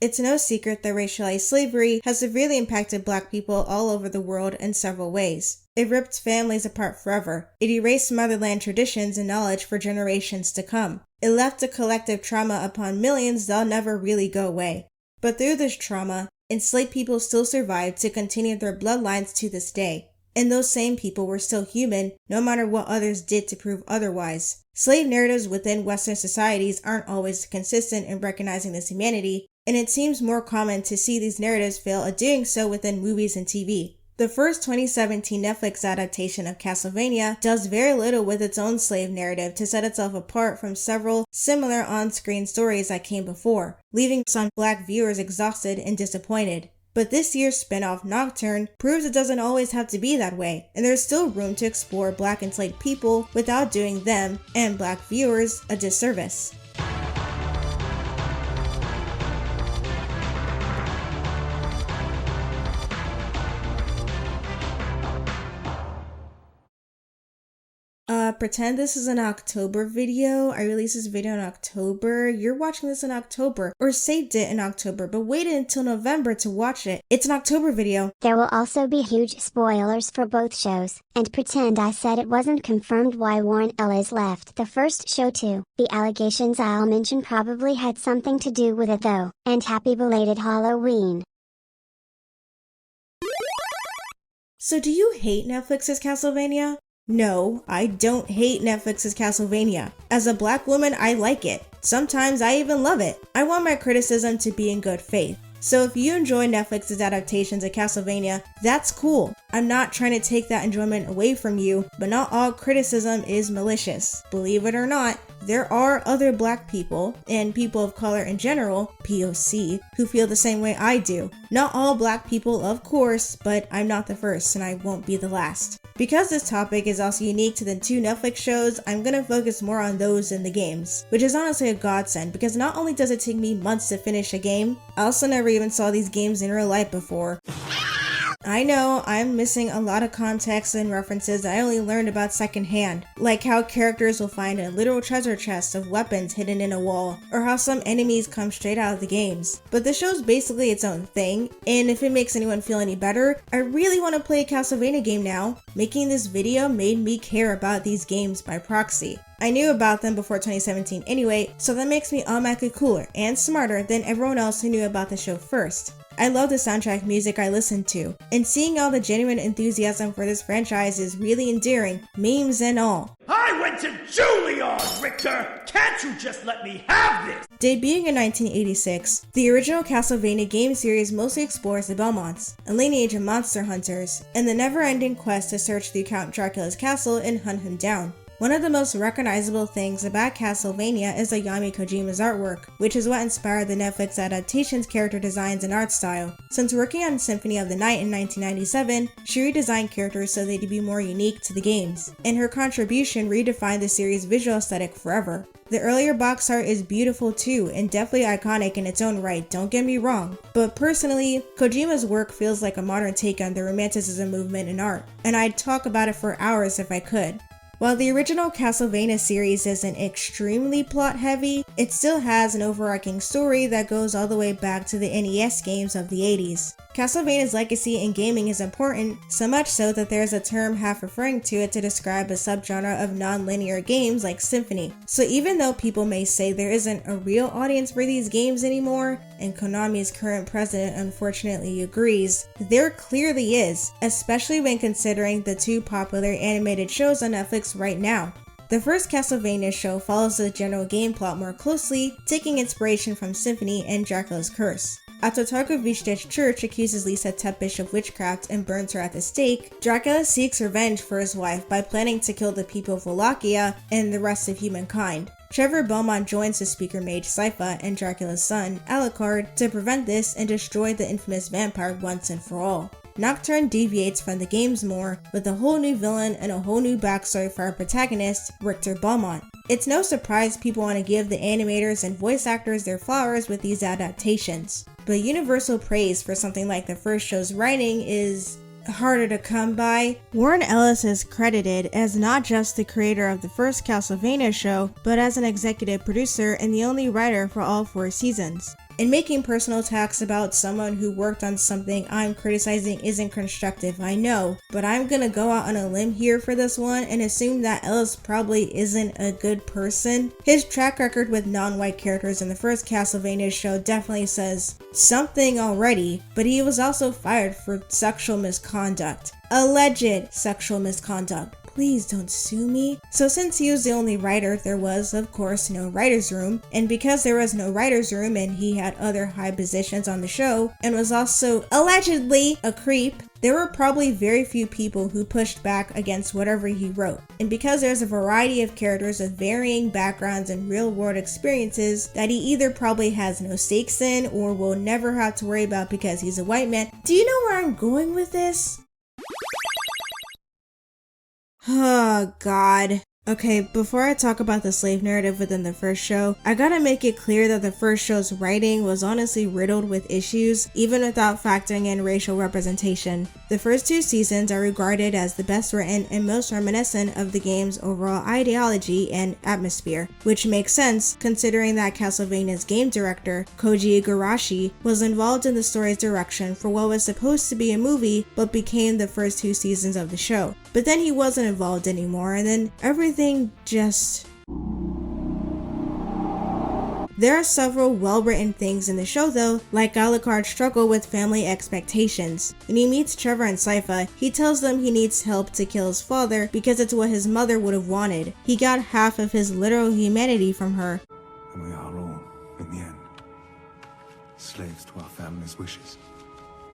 It's no secret that racialized slavery has severely impacted Black people all over the world in several ways. It ripped families apart forever. It erased motherland traditions and knowledge for generations to come. It left a collective trauma upon millions that'll never really go away. But through this trauma, enslaved people still survived to continue their bloodlines to this day. And those same people were still human, no matter what others did to prove otherwise. Slave narratives within Western societies aren't always consistent in recognizing this humanity, and it seems more common to see these narratives fail at doing so within movies and TV. The first 2017 Netflix adaptation of Castlevania does very little with its own slave narrative to set itself apart from several similar on-screen stories that came before, leaving some Black viewers exhausted and disappointed. But this year's spin-off Nocturne proves it doesn't always have to be that way, and there's still room to explore Black enslaved people without doing them, and Black viewers, a disservice. Pretend this is an October video. I released this video in October. You're watching this in October, or saved it in October, but waited until November to watch it. It's an October video. There will also be huge spoilers for both shows, and pretend I said it wasn't confirmed why Warren Ellis left the first show too. The allegations I'll mention probably had something to do with it though, and happy belated Halloween. So do you hate Netflix's Castlevania? No, I don't hate Netflix's Castlevania. As a Black woman, I like it. Sometimes I even love it. I want my criticism to be in good faith. So if you enjoy Netflix's adaptations of Castlevania, that's cool. I'm not trying to take that enjoyment away from you, but not all criticism is malicious. Believe it or not, there are other Black people, and people of color in general, POC, who feel the same way I do. Not all Black people, of course, but I'm not the first and I won't be the last. Because this topic is also unique to the two Netflix shows, I'm gonna focus more on those than the games, which is honestly a godsend because not only does it take me months to finish a game, I also never even saw these games in real life before. I know I'm missing a lot of context and references that I only learned about secondhand, like how characters will find a literal treasure chest of weapons hidden in a wall, or how some enemies come straight out of the games. But the show's basically its own thing, and if it makes anyone feel any better, I really want to play a Castlevania game now. Making this video made me care about these games by proxy. I knew about them before 2017 anyway, so that makes me automatically cooler and smarter than everyone else who knew about the show first. I love the soundtrack music I listened to, and seeing all the genuine enthusiasm for this franchise is really endearing, memes and all. I went to Juilliard, Richter! Can't you just let me have this? Debuting in 1986, the original Castlevania game series mostly explores the Belmonts, a lineage of monster hunters, and the never-ending quest to search through Count Dracula's castle and hunt him down. One of the most recognizable things about Castlevania is Ayami Kojima's artwork, which is what inspired the Netflix adaptation's character designs and art style. Since working on Symphony of the Night in 1997, she redesigned characters so they'd be more unique to the games, and her contribution redefined the series' visual aesthetic forever. The earlier box art is beautiful too, and definitely iconic in its own right, don't get me wrong. But personally, Kojima's work feels like a modern take on the Romanticism movement in art, and I'd talk about it for hours if I could. While the original Castlevania series isn't extremely plot-heavy, it still has an overarching story that goes all the way back to the NES games of the 80s. Castlevania's legacy in gaming is important, so much so that there's a term half referring to it to describe a subgenre of non-linear games like Symphony. So even though people may say there isn't a real audience for these games anymore, and Konami's current president unfortunately agrees, there clearly is, especially when considering the two popular animated shows on Netflix right now. The first Castlevania show follows the general game plot more closely, taking inspiration from Symphony and Dracula's Curse. After Targovishch's church accuses Lisa Tepish of witchcraft and burns her at the stake, Dracula seeks revenge for his wife by planning to kill the people of Wallachia and the rest of humankind. Trevor Belmont joins the speaker mage Sypha and Dracula's son, Alucard, to prevent this and destroy the infamous vampire once and for all. Nocturne deviates from the games more, with a whole new villain and a whole new backstory for our protagonist, Richter Belmont. It's no surprise people want to give the animators and voice actors their flowers with these adaptations, but universal praise for something like the first show's writing is harder to come by. Warren Ellis is credited as not just the creator of the first Castlevania show, but as an executive producer and the only writer for all 4 seasons. and making personal attacks about someone who worked on something I'm criticizing isn't constructive, I know, but I'm gonna go out on a limb here for this one and assume that Ellis probably isn't a good person. His track record with non-white characters in the first Castlevania show definitely says something already, but he was also fired for sexual misconduct. Alleged sexual misconduct. Please don't sue me. So since he was the only writer, there was, of course, no writer's room. And because there was no writer's room and he had other high positions on the show and was also allegedly a creep, there were probably very few people who pushed back against whatever he wrote. And because there's a variety of characters with varying backgrounds and real-world experiences that he either probably has no stakes in or will never have to worry about because he's a white man. Do you know where I'm going with this? Oh God. Okay, before I talk about the slave narrative within the first show, I gotta make it clear that the first show's writing was honestly riddled with issues, even without factoring in racial representation. The first 2 seasons are regarded as the best written and most reminiscent of the game's overall ideology and atmosphere, which makes sense considering that Castlevania's game director, Koji Igarashi, was involved in the story's direction for what was supposed to be a movie but became the first 2 seasons of the show. But then he wasn't involved anymore, and then everything just... There are several well-written things in the show though, like Alucard's struggle with family expectations. When he meets Trevor and Sypha, he tells them he needs help to kill his father because it's what his mother would have wanted. He got half of his literal humanity from her. And we are all, in the end, slaves to our family's wishes.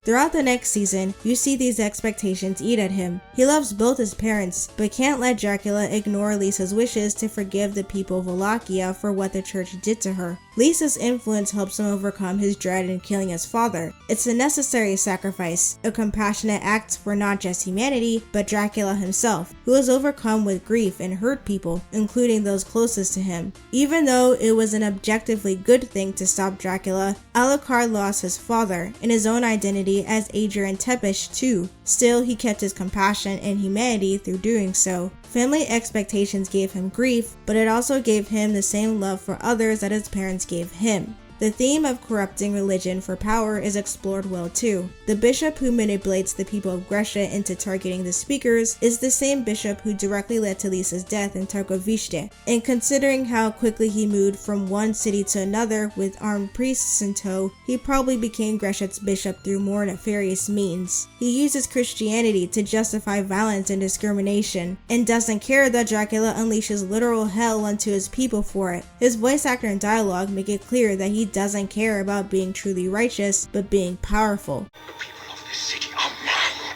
Throughout the next season, you see these expectations eat at him. He loves both his parents, but can't let Dracula ignore Lisa's wishes to forgive the people of Wallachia for what the church did to her. Lisa's influence helps him overcome his dread in killing his father. It's a necessary sacrifice, a compassionate act for not just humanity, but Dracula himself, who is overcome with grief and hurt people, including those closest to him. Even though it was an objectively good thing to stop Dracula, Alucard lost his father and his own identity as Adrian Tepesh too. Still, he kept his compassion and humanity through doing so. Family expectations gave him grief, but it also gave him the same love for others that his parents gave him. The theme of corrupting religion for power is explored well too. The bishop who manipulates the people of Grescia into targeting the speakers is the same bishop who directly led to Lisa's death in Targovište. And considering how quickly he moved from one city to another with armed priests in tow, he probably became Grescia's bishop through more nefarious means. He uses Christianity to justify violence and discrimination, and doesn't care that Dracula unleashes literal hell onto his people for it. His voice actor and dialogue make it clear that he doesn't care about being truly righteous, but being powerful. The people of this city are mine,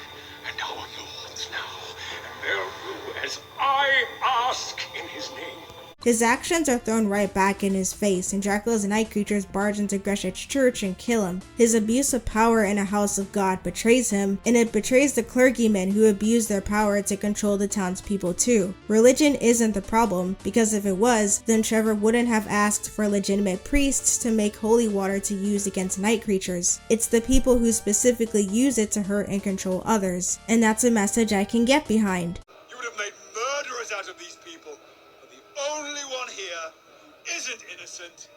and our lords now, and they'll rule as I ask in his name. His actions are thrown right back in his face, and Dracula's night creatures barge into Grescia's church and kill him. His abuse of power in a house of God betrays him, and it betrays the clergymen who abuse their power to control the townspeople too. Religion isn't the problem, because if it was, then Trevor wouldn't have asked for legitimate priests to make holy water to use against night creatures. It's the people who specifically use it to hurt and control others, and that's a message I can get behind. You would have made murderers out of these people. Only one here who isn't innocent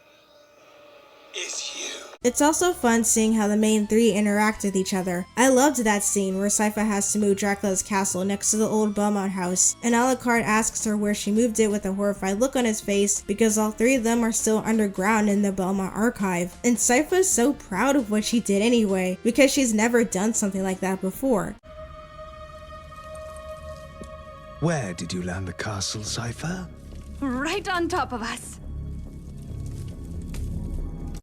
is you. It's also fun seeing how the main 3 interact with each other. I loved that scene where Sypha has to move Dracula's castle next to the old Belmont house, and Alucard asks her where she moved it with a horrified look on his face because all 3 of them are still underground in the Belmont archive. And Sypha's so proud of what she did anyway, because she's never done something like that before. Where did you land the castle, Sypha? Right on top of us.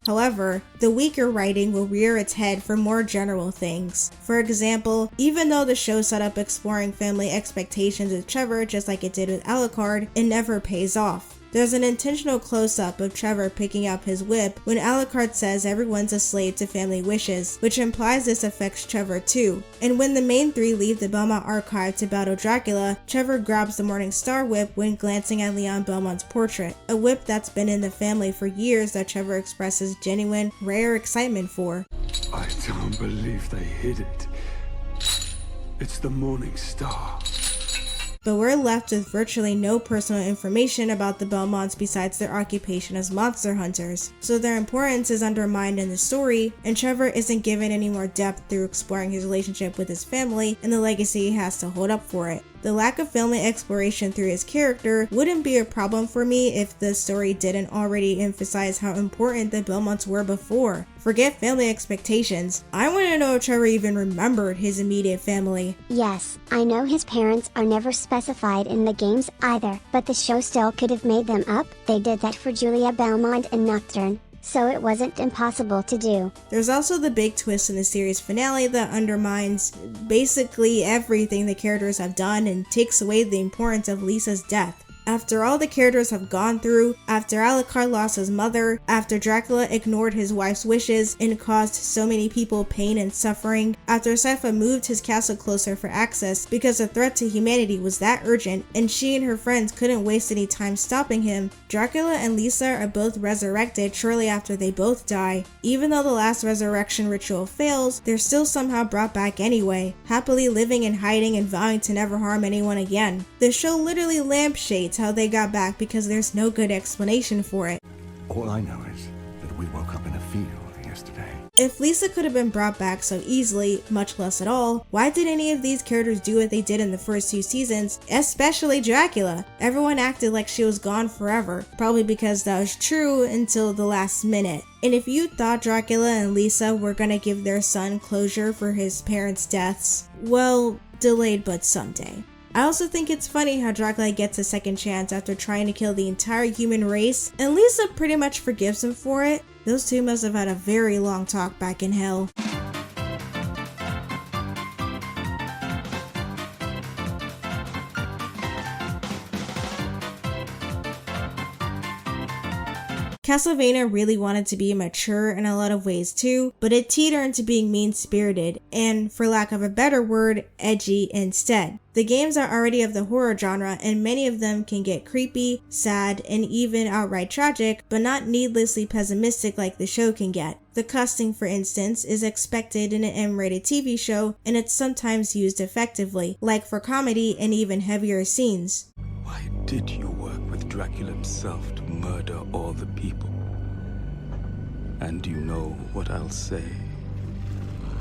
However, the weaker writing will rear its head for more general things. For example, even though the show set up exploring family expectations with Trevor just like it did with Alucard, it never pays off. There's an intentional close-up of Trevor picking up his whip when Alucard says everyone's a slave to family wishes, which implies this affects Trevor too. And when the main 3 leave the Belmont archive to battle Dracula, Trevor grabs the Morning Star whip when glancing at Leon Belmont's portrait, a whip that's been in the family for years that Trevor expresses genuine, rare excitement for. I don't believe they hid it. It's the Morning Star. but we're left with virtually no personal information about the Belmonts besides their occupation as monster hunters, so their importance is undermined in the story, and Trevor isn't given any more depth through exploring his relationship with his family and the legacy he has to hold up for it. The lack of family exploration through his character wouldn't be a problem for me if the story didn't already emphasize how important the Belmonts were before. Forget family expectations. I want to know if Trevor even remembered his immediate family. Yes, I know his parents are never specified in the games either, but the show still could have made them up. They did that for Julia Belmont and Nocturne, so it wasn't impossible to do. There's also the big twist in the series finale that undermines basically everything the characters have done and takes away the importance of Lisa's death. After all the characters have gone through, after Alucard lost his mother, after Dracula ignored his wife's wishes and caused so many people pain and suffering, after Sypha moved his castle closer for access because the threat to humanity was that urgent and she and her friends couldn't waste any time stopping him, Dracula and Lisa are both resurrected shortly after they both die. Even though the last resurrection ritual fails, they're still somehow brought back anyway, happily living and hiding and vowing to never harm anyone again. The show literally lampshades how they got back because there's no good explanation for it. All I know is that we woke up in a field yesterday. If Lisa could have been brought back so easily, much less at all, why did any of these characters do what they did in the first 2 seasons, especially Dracula? Everyone acted like she was gone forever, probably because that was true until the last minute. And if you thought Dracula and Lisa were gonna give their son closure for his parents' deaths, well, delayed but someday. I also think it's funny how Dracula gets a second chance after trying to kill the entire human race, and Lisa pretty much forgives him for it. Those two must have had a very long talk back in hell. Castlevania really wanted to be mature in a lot of ways too, but it teetered into being mean-spirited and, for lack of a better word, edgy instead. The games are already of the horror genre, and many of them can get creepy, sad, and even outright tragic, but not needlessly pessimistic like the show can get. The cussing, for instance, is expected in an M-rated TV show, and it's sometimes used effectively, like for comedy and even heavier scenes. Why did you work with Dracula himself to murder all the people? And you know what I'll say?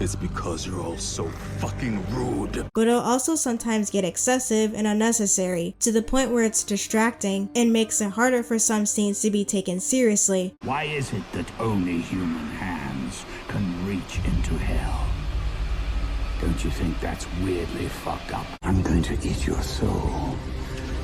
It's because you're all so fucking rude. But it'll also sometimes get excessive and unnecessary, to the point where it's distracting and makes it harder for some scenes to be taken seriously. Why is it that only human hands can reach into hell? Don't you think that's weirdly fucked up? I'm going to eat your soul,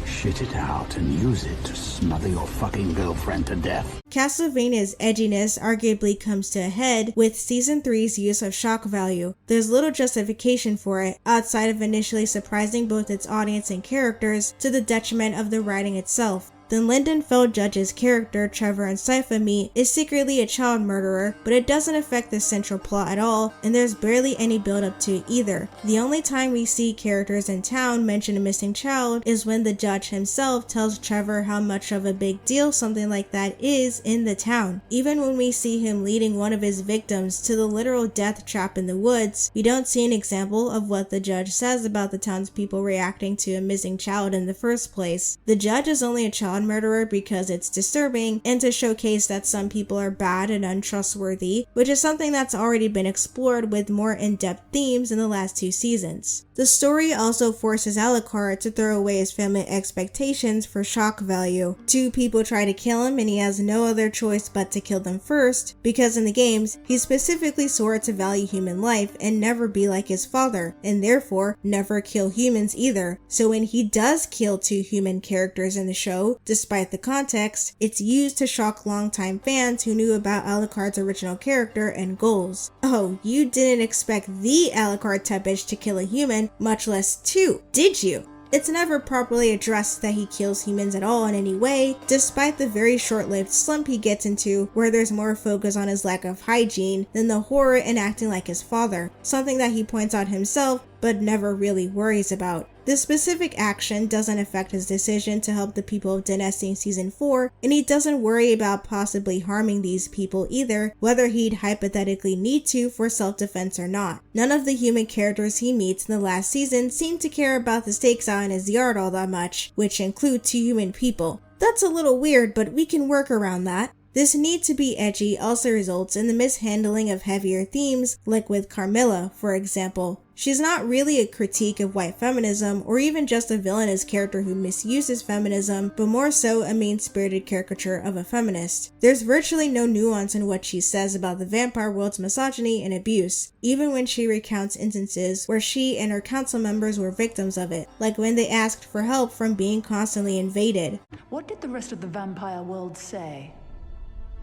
shit it out, and use it to smother your fucking girlfriend to death. Castlevania's edginess arguably comes to a head with Season 3's use of shock value. There's little justification for it, outside of initially surprising both its audience and characters to the detriment of the writing itself. The Lindenfeld judge's character Trevor and Sypha meet is secretly a child murderer, but it doesn't affect the central plot at all, and there's barely any build up to it either. The only time we see characters in town mention a missing child is when the judge himself tells Trevor how much of a big deal something like that is in the town. Even when we see him leading one of his victims to the literal death trap in the woods, we don't see an example of what the judge says about the townspeople reacting to a missing child in the first place. The judge is only a child murderer because it's disturbing and to showcase that some people are bad and untrustworthy, which is something that's already been explored with more in-depth themes in the last 2 seasons. The story also forces Alucard to throw away his family expectations for shock value. 2 people try to kill him and he has no other choice but to kill them first, because in the games, he specifically swore to value human life and never be like his father, and therefore never kill humans either. So when he does kill 2 human characters in the show, despite the context, it's used to shock longtime fans who knew about Alucard's original character and goals. Oh, you didn't expect the Alucard Tepish to kill a human, much less 2, did you? It's never properly addressed that he kills humans at all in any way, despite the very short-lived slump he gets into where there's more focus on his lack of hygiene than the horror in acting like his father, something that he points out himself, but never really worries about. This specific action doesn't affect his decision to help the people of Dynasty in Season 4, and he doesn't worry about possibly harming these people either, whether he'd hypothetically need to for self-defense or not. None of the human characters he meets in the last season seem to care about the stakes out in his yard all that much, which include 2 human people. That's a little weird, but we can work around that. This need to be edgy also results in the mishandling of heavier themes, like with Carmilla, for example. She's not really a critique of white feminism or even just a villainous character who misuses feminism, but more so a mean-spirited caricature of a feminist. There's virtually no nuance in what she says about the vampire world's misogyny and abuse, even when she recounts instances where she and her council members were victims of it, like when they asked for help from being constantly invaded. What did the rest of the vampire world say?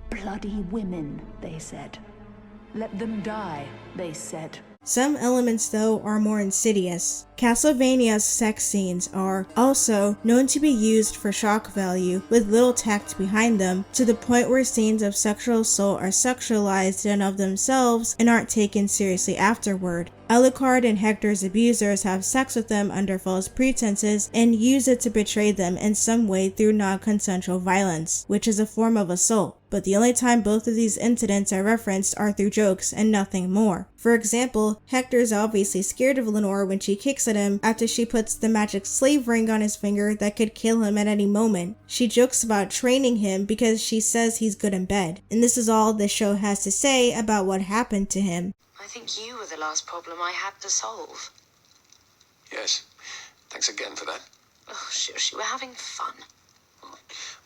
Bloody women, they said. Let them die, they said. Some elements, though, are more insidious. Castlevania's sex scenes are also known to be used for shock value with little tact behind them, to the point where scenes of sexual assault are sexualized in of themselves and aren't taken seriously afterward. Alucard and Hector's abusers have sex with them under false pretenses and use it to betray them in some way through non-consensual violence, which is a form of assault. But the only time both of these incidents are referenced are through jokes and nothing more. For example, Hector's obviously scared of Lenore when she kicks at him after she puts the magic slave ring on his finger that could kill him at any moment. She jokes about training him because she says he's good in bed. And this is all the show has to say about what happened to him. I think you were the last problem I had to solve. Yes. Thanks again for that. Oh, shush, you were having fun.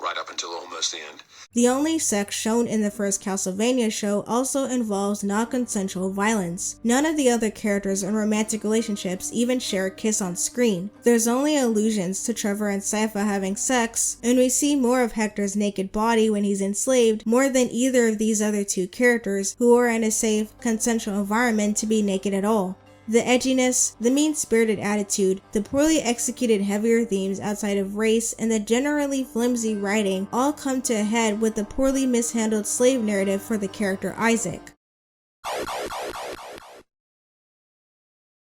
Right up until almost the end. The only sex shown in the first Castlevania show also involves non-consensual violence. None of the other characters in romantic relationships even share a kiss on screen. There's only allusions to Trevor and Sypha having sex, and we see more of Hector's naked body when he's enslaved more than either of these other 2 characters who are in a safe, consensual environment to be naked at all. The edginess, the mean-spirited attitude, the poorly executed heavier themes outside of race, and the generally flimsy writing all come to a head with the poorly mishandled slave narrative for the character Isaac.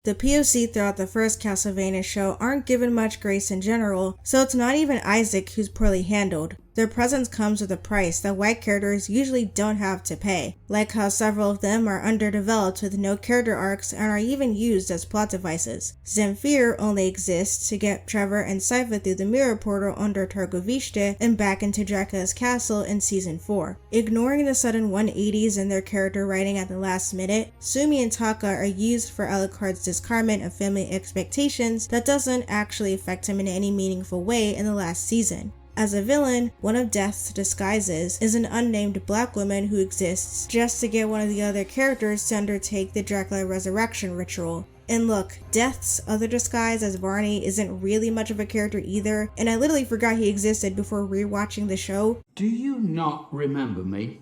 The POC throughout the first Castlevania show aren't given much grace in general, so it's not even Isaac who's poorly handled. Their presence comes with a price that white characters usually don't have to pay, like how several of them are underdeveloped with no character arcs and are even used as plot devices. Zemfir only exists to get Trevor and Sypha through the mirror portal under Targovishte and back into Dracula's castle in Season 4. Ignoring the sudden 180s in their character writing at the last minute, Sumi and Taka are used for Alucard's discardment of family expectations that doesn't actually affect him in any meaningful way in the last season. As a villain, one of Death's disguises is an unnamed black woman who exists just to get one of the other characters to undertake the Dracula resurrection ritual. And look, Death's other disguise as Varney isn't really much of a character either, and I literally forgot he existed before rewatching the show. Do you not remember me?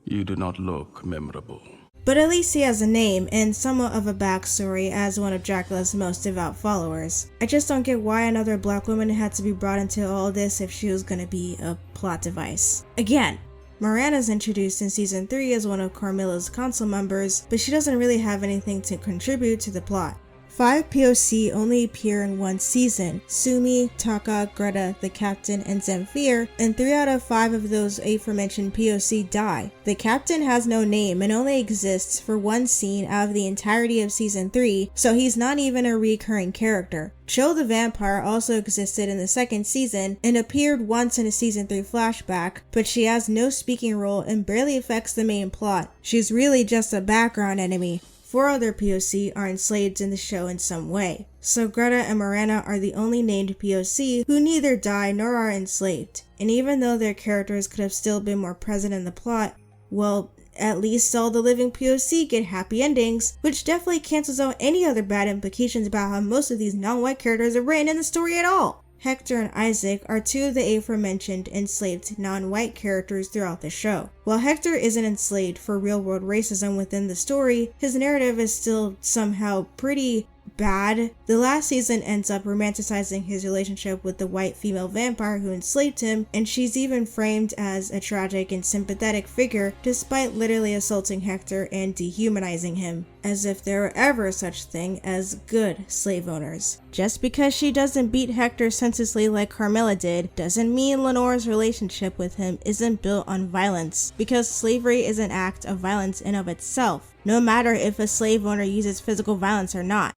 You do not look memorable. But at least he has a name and somewhat of a backstory as one of Dracula's most devout followers. I just don't get why another black woman had to be brought into all this if she was gonna be a plot device. Again, Morana's introduced in Season 3 as one of Carmilla's council members, but she doesn't really have anything to contribute to the plot. 5 POC only appear in one season: Sumi, Taka, Greta, the Captain, and Zemfir, and 3 out of 5 of those aforementioned POC die. The Captain has no name and only exists for one scene out of the entirety of Season 3, so he's not even a recurring character. Chuu the Vampire also existed in the second season and appeared once in a Season 3 flashback, but she has no speaking role and barely affects the main plot. She's really just a background enemy. 4 other POC are enslaved in the show in some way, so Greta and Morana are the only named POC who neither die nor are enslaved. And even though their characters could have still been more present in the plot, well, at least all the living POC get happy endings, which definitely cancels out any other bad implications about how most of these non-white characters are written in the story at all. Hector and Isaac are 2 of the aforementioned enslaved non-white characters throughout the show. While Hector isn't enslaved for real-world racism within the story, his narrative is still somehow pretty bad. The last season ends up romanticizing his relationship with the white female vampire who enslaved him, and she's even framed as a tragic and sympathetic figure despite literally assaulting Hector and dehumanizing him, as if there were ever such thing as good slave owners. Just because she doesn't beat Hector senselessly like Carmilla did, doesn't mean Lenore's relationship with him isn't built on violence, because slavery is an act of violence in of itself, no matter if a slave owner uses physical violence or not.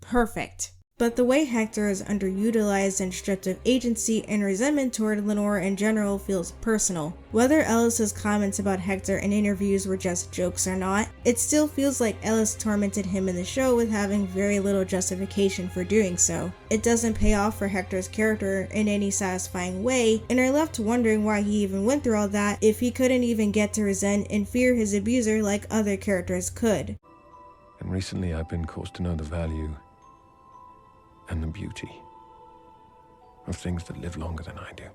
Perfect. But the way Hector is underutilized and stripped of agency and resentment toward Lenore in general feels personal. Whether Ellis's comments about Hector in interviews were just jokes or not, it still feels like Ellis tormented him in the show with having very little justification for doing so. It doesn't pay off for Hector's character in any satisfying way, and are left wondering why he even went through all that if he couldn't even get to resent and fear his abuser like other characters could. And recently I've been caused to know the value and the beauty of things that live longer than I do.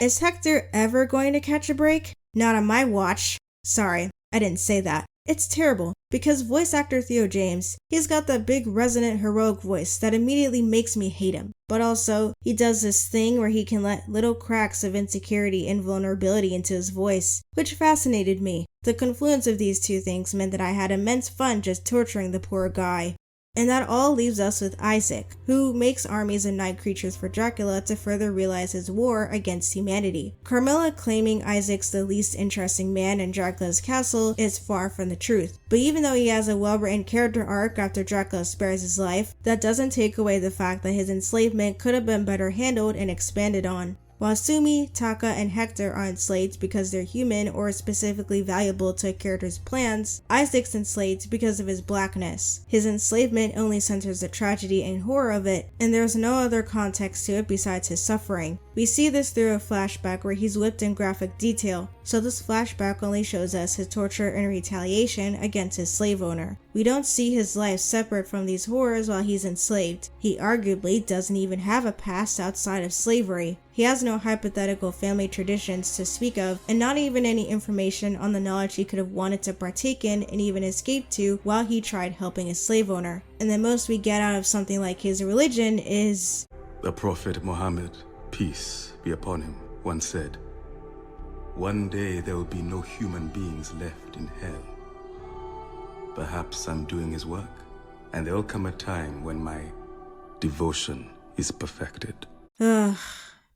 Is Hector ever going to catch a break? Not on my watch. Sorry, I didn't say that. It's terrible, because voice actor Theo James, he's got that big resonant heroic voice that immediately makes me hate him. But also, he does this thing where he can let little cracks of insecurity and vulnerability into his voice, which fascinated me. The confluence of these two things meant that I had immense fun just torturing the poor guy. And that all leaves us with Isaac, who makes armies of night creatures for Dracula to further realize his war against humanity. Carmilla claiming Isaac's the least interesting man in Dracula's castle is far from the truth. But even though he has a well-written character arc after Dracula spares his life, that doesn't take away the fact that his enslavement could have been better handled and expanded on. While Sumi, Taka, and Hector are enslaved because they're human or specifically valuable to a character's plans, Isaac's enslaved because of his blackness. His enslavement only centers the tragedy and horror of it, and there's no other context to it besides his suffering. We see this through a flashback where he's whipped in graphic detail, so this flashback only shows us his torture and retaliation against his slave owner. We don't see his life separate from these horrors while he's enslaved. He arguably doesn't even have a past outside of slavery. He has no hypothetical family traditions to speak of, and not even any information on the knowledge he could have wanted to partake in and even escape to while he tried helping a slave owner. And the most we get out of something like his religion is... The Prophet Muhammad, peace be upon him, once said, "One day there will be no human beings left in hell." Perhaps I'm doing his work, and there will come a time when my devotion is perfected. Ugh.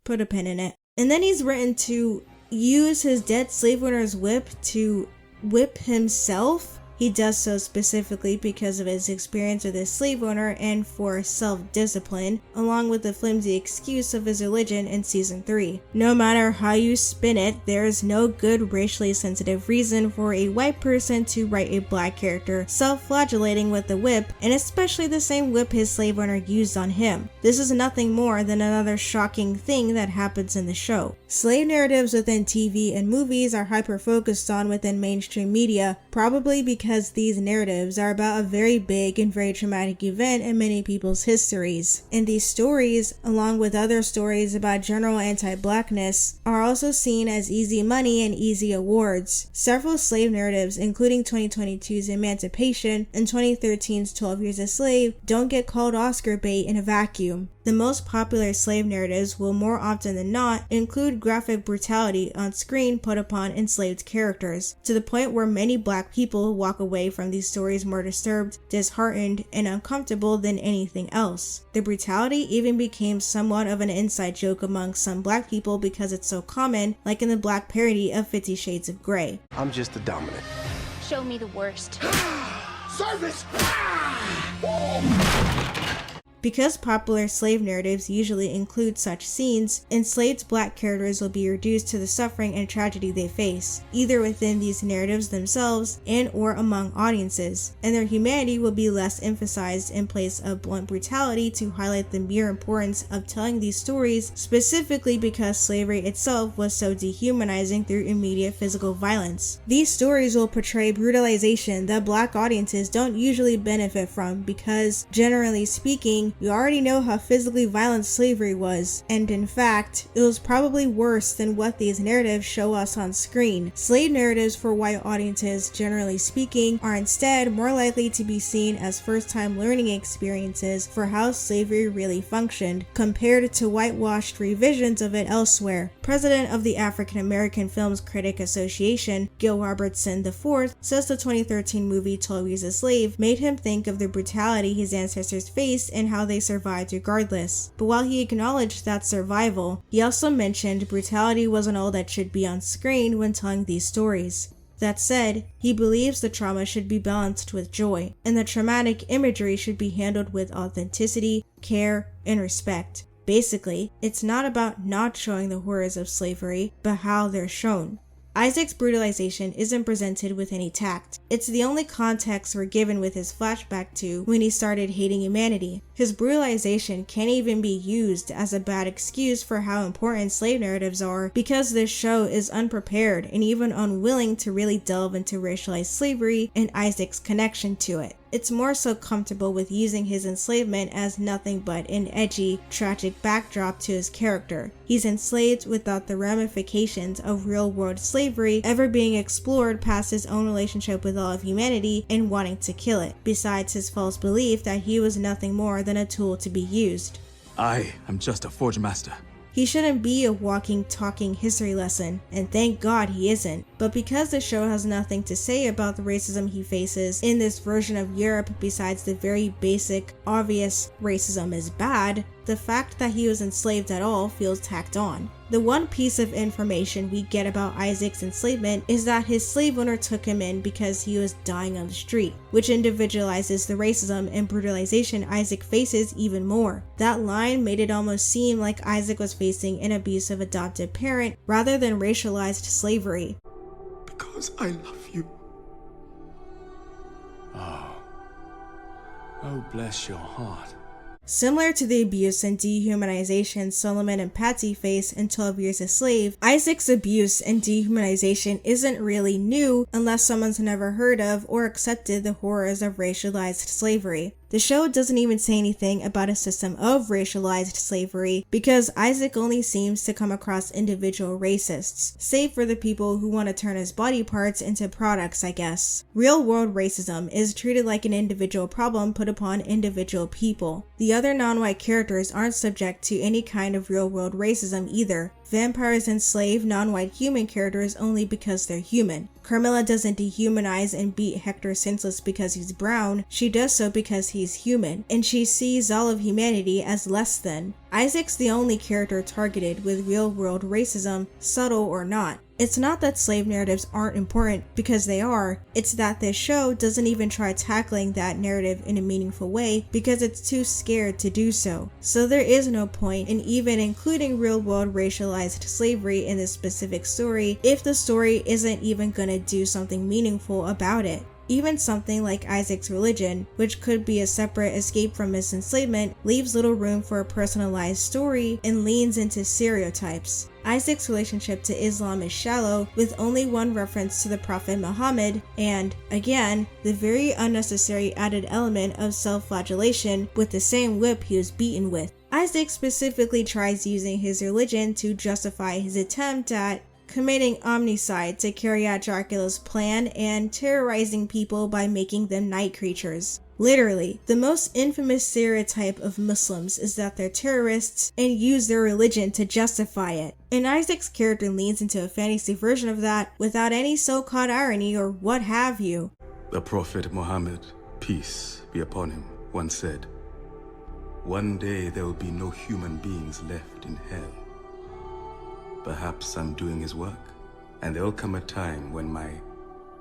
Put a pin in it. And then he's written to use his dead slave owner's whip to whip himself. He does so specifically because of his experience with his slave owner and for self-discipline, along with the flimsy excuse of his religion in season 3. No matter how you spin it, there is no good racially sensitive reason for a white person to write a black character self-flagellating with the whip, and especially the same whip his slave owner used on him. This is nothing more than another shocking thing that happens in the show. Slave narratives within TV and movies are hyper-focused on within mainstream media, probably because these narratives are about a very big and very traumatic event in many people's histories. And these stories, along with other stories about general anti-blackness, are also seen as easy money and easy awards. Several slave narratives, including 2022's Emancipation and 2013's 12 Years a Slave, don't get called Oscar bait in a vacuum. The most popular slave narratives will more often than not include graphic brutality on screen put upon enslaved characters, to the point where many black people walk away from these stories more disturbed, disheartened, and uncomfortable than anything else. The brutality even became somewhat of an inside joke among some black people because it's so common, like in the black parody of 50 Shades of Grey. I'm just the dominant. Show me the worst. Service! Because popular slave narratives usually include such scenes, enslaved black characters will be reduced to the suffering and tragedy they face, either within these narratives themselves and or among audiences, and their humanity will be less emphasized in place of blunt brutality to highlight the mere importance of telling these stories, specifically because slavery itself was so dehumanizing through immediate physical violence. These stories will portray brutalization that black audiences don't usually benefit from because, generally speaking, we already know how physically violent slavery was, and in fact, it was probably worse than what these narratives show us on screen. Slave narratives for white audiences, generally speaking, are instead more likely to be seen as first-time learning experiences for how slavery really functioned, compared to whitewashed revisions of it elsewhere. President of the African American Films Critic Association, Gil Robertson IV, says the 2013 movie 12 Years a Slave made him think of the brutality his ancestors faced and how they survived regardless. But while he acknowledged that survival, he also mentioned brutality wasn't all that should be on screen when telling these stories. That said, he believes the trauma should be balanced with joy, and the traumatic imagery should be handled with authenticity, care, and respect. Basically, it's not about not showing the horrors of slavery, but how they're shown. Isaac's brutalization isn't presented with any tact. It's the only context we're given with his flashback to when he started hating humanity. His brutalization can't even be used as a bad excuse for how important slave narratives are, because this show is unprepared and even unwilling to really delve into racialized slavery and Isaac's connection to it. It's more so comfortable with using his enslavement as nothing but an edgy, tragic backdrop to his character. He's enslaved without the ramifications of real-world slavery ever being explored past his own relationship with all of humanity and wanting to kill it, besides his false belief that he was nothing more than a tool to be used. I am just a forge master. He shouldn't be a walking, talking history lesson, and thank God he isn't. But because the show has nothing to say about the racism he faces in this version of Europe besides the very basic, obvious racism is bad, the fact that he was enslaved at all feels tacked on. The one piece of information we get about Isaac's enslavement is that his slave owner took him in because he was dying on the street, which individualizes the racism and brutalization Isaac faces even more. That line made it almost seem like Isaac was facing an abusive adopted parent rather than racialized slavery. Because I love you. Oh, bless your heart. Similar to the abuse and dehumanization Solomon and Patsy face in 12 Years a Slave, Isaac's abuse and dehumanization isn't really new unless someone's never heard of or accepted the horrors of racialized slavery. The show doesn't even say anything about a system of racialized slavery because Isaac only seems to come across individual racists, save for the people who want to turn his body parts into products, I guess. Real-world racism is treated like an individual problem put upon individual people. The other non-white characters aren't subject to any kind of real-world racism either. Vampires enslave non-white human characters only because they're human. Carmilla doesn't dehumanize and beat Hector senseless because he's brown, she does so because he's human, and she sees all of humanity as less than. Isaac's the only character targeted with real-world racism, subtle or not. It's not that slave narratives aren't important, because they are, it's that this show doesn't even try tackling that narrative in a meaningful way because it's too scared to do so. So there is no point in even including real-world racialized slavery in this specific story if the story isn't even gonna do something meaningful about it. Even something like Isaac's religion, which could be a separate escape from his enslavement, leaves little room for a personalized story and leans into stereotypes. Isaac's relationship to Islam is shallow, with only one reference to the Prophet Muhammad, and, again, the very unnecessary added element of self-flagellation with the same whip he was beaten with. Isaac specifically tries using his religion to justify his attempt at committing omnicide to carry out Dracula's plan and terrorizing people by making them night creatures. Literally, the most infamous stereotype of Muslims is that they're terrorists and use their religion to justify it. And Isaac's character leans into a fantasy version of that without any so-called irony or what have you. The Prophet Muhammad, peace be upon him, once said, "One day there will be no human beings left in hell." Perhaps I'm doing his work, and there'll come a time when my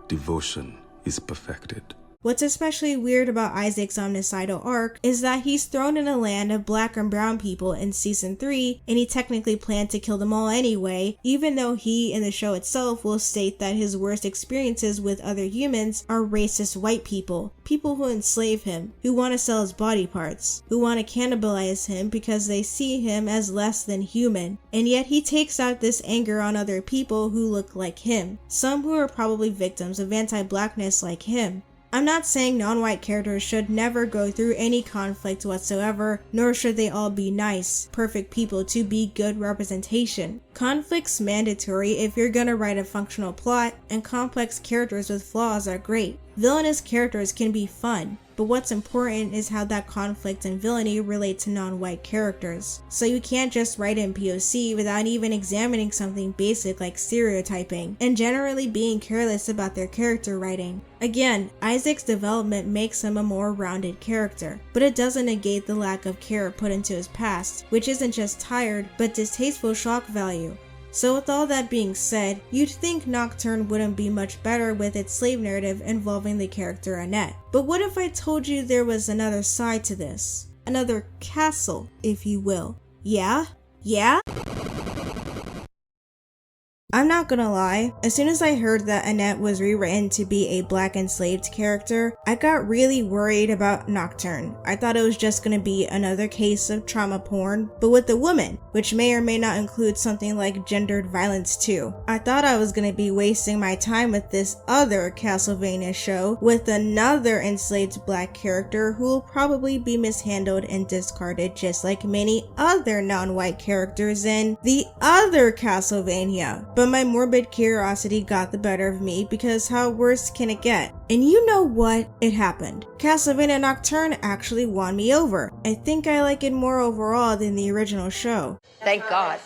devotion is perfected. What's especially weird about Isaac's omnicidal arc is that he's thrown in a land of black and brown people in season 3, and he technically planned to kill them all anyway, even though he in the show itself will state that his worst experiences with other humans are racist white people who enslave him, who want to sell his body parts, who want to cannibalize him because they see him as less than human, and yet he takes out this anger on other people who look like him, some who are probably victims of anti-blackness like him. I'm not saying non-white characters should never go through any conflict whatsoever, nor should they all be nice, perfect people to be good representation. Conflict's mandatory if you're gonna write a functional plot, and complex characters with flaws are great. Villainous characters can be fun, but what's important is how that conflict and villainy relate to non-white characters. So you can't just write in POC without even examining something basic like stereotyping, and generally being careless about their character writing. Again, Isaac's development makes him a more rounded character, but it doesn't negate the lack of care put into his past, which isn't just tired, but distasteful shock value. So with all that being said, you'd think Nocturne wouldn't be much better with its slave narrative involving the character Annette. But what if I told you there was another side to this? Another castle, if you will. Yeah? Yeah? I'm not gonna lie, as soon as I heard that Annette was rewritten to be a black enslaved character, I got really worried about Nocturne. I thought it was just gonna be another case of trauma porn, but with a woman, which may or may not include something like gendered violence too. I thought I was gonna be wasting my time with this other Castlevania show with another enslaved black character who will probably be mishandled and discarded just like many other non-white characters in the other Castlevania. But my morbid curiosity got the better of me because how worse can it get? And you know what? It happened. Castlevania Nocturne actually won me over. I think I like it more overall than the original show. Thank God.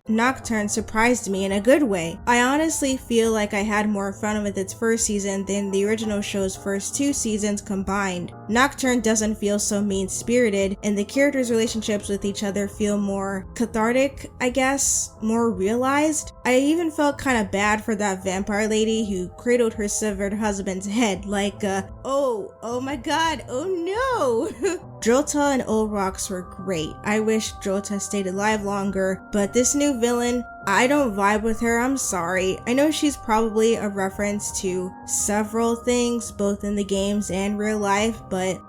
Nocturne surprised me in a good way. I honestly feel like I had more fun with its first season than the original show's first 2 seasons combined. Nocturne doesn't feel so mean-spirited, and the characters' relationships with each other feel more cathartic, I guess, more realized. I even felt kinda bad for that vampire lady who cradled her severed husband's head like, oh my god, oh no! Jehtt and Olrox were great. I wish Jehtt stayed alive longer, but this new villain, I don't vibe with her, I'm sorry. I know she's probably a reference to several things, both in the games and real life, but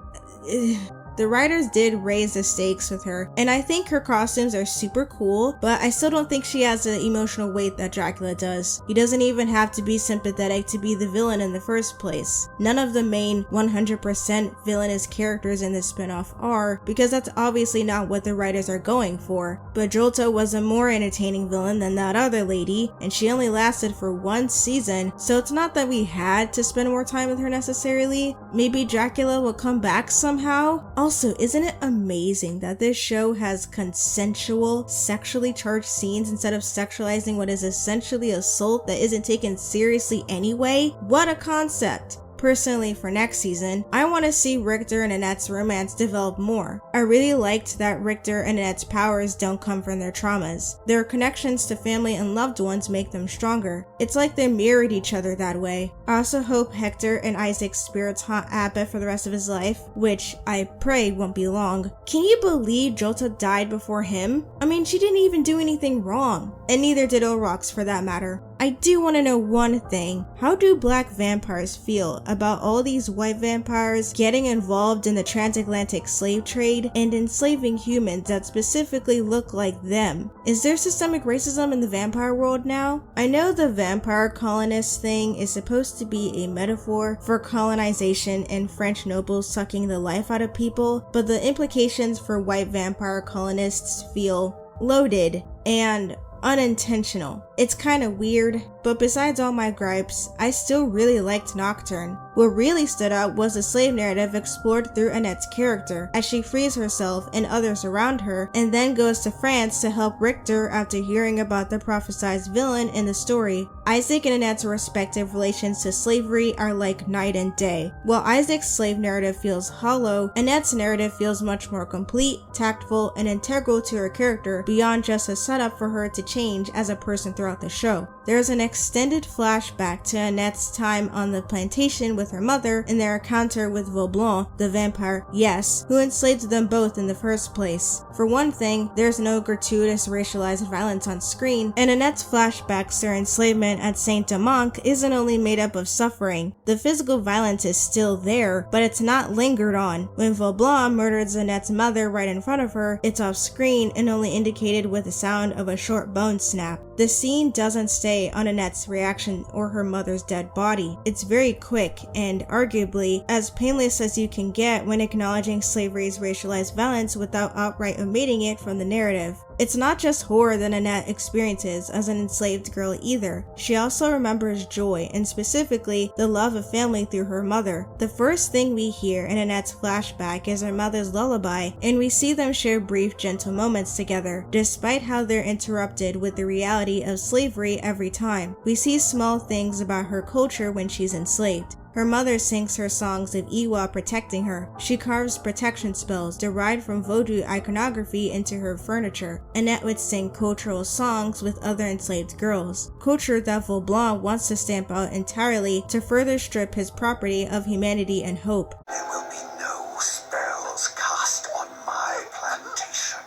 the writers did raise the stakes with her, and I think her costumes are super cool, but I still don't think she has the emotional weight that Dracula does. He doesn't even have to be sympathetic to be the villain in the first place. None of the main 100% villainous characters in this spinoff are, because that's obviously not what the writers are going for. But Jehtt was a more entertaining villain than that other lady, and she only lasted for 1 season, so it's not that we had to spend more time with her necessarily. Maybe Dracula will come back somehow? Also, isn't it amazing that this show has consensual, sexually charged scenes instead of sexualizing what is essentially assault that isn't taken seriously anyway? What a concept! Personally, for next season, I want to see Richter and Annette's romance develop more. I really liked that Richter and Annette's powers don't come from their traumas. Their connections to family and loved ones make them stronger. It's like they mirrored each other that way. I also hope Hector and Isaac's spirits haunt Abba for the rest of his life, which I pray won't be long. Can you believe Jehtt died before him? I mean, she didn't even do anything wrong, and neither did Olrox for that matter. I do want to know one thing. How do black vampires feel about all these white vampires getting involved in the transatlantic slave trade and enslaving humans that specifically look like them? Is there systemic racism in the vampire world now? I know the vampire colonist thing is supposed to be a metaphor for colonization and French nobles sucking the life out of people, but the implications for white vampire colonists feel loaded and unintentional. It's kinda weird, but besides all my gripes, I still really liked Nocturne. What really stood out was the slave narrative explored through Annette's character, as she frees herself and others around her, and then goes to France to help Richter after hearing about the prophesized villain in the story. Isaac and Annette's respective relations to slavery are like night and day. While Isaac's slave narrative feels hollow, Annette's narrative feels much more complete, tactful, and integral to her character beyond just a setup for her to change as a person throughout the show. There's an extended flashback to Annette's time on the plantation with her mother and their encounter with Belmont, the vampire, yes, who enslaved them both in the first place. For one thing, there's no gratuitous racialized violence on screen, and Annette's flashbacks to her enslavement at Saint-Amand isn't only made up of suffering. The physical violence is still there, but it's not lingered on. When Belmont murders Annette's mother right in front of her, it's off screen and only indicated with the sound of a short bone snap. The scene scene doesn't stay on Annette's reaction or her mother's dead body. It's very quick and arguably as painless as you can get when acknowledging slavery's racialized violence without outright omitting it from the narrative. It's not just horror that Annette experiences as an enslaved girl either. She also remembers joy, and specifically the love of family through her mother. The first thing we hear in Annette's flashback is her mother's lullaby, and we see them share brief, gentle moments together, despite how they're interrupted with the reality of slavery every time. We see small things about her culture when she's enslaved. Her mother sings her songs of Iwa protecting her. She carves protection spells derived from Vodou iconography into her furniture. Annette would sing cultural songs with other enslaved girls. Culture that Belmont wants to stamp out entirely to further strip his property of humanity and hope. There will be no spells cast on my plantation.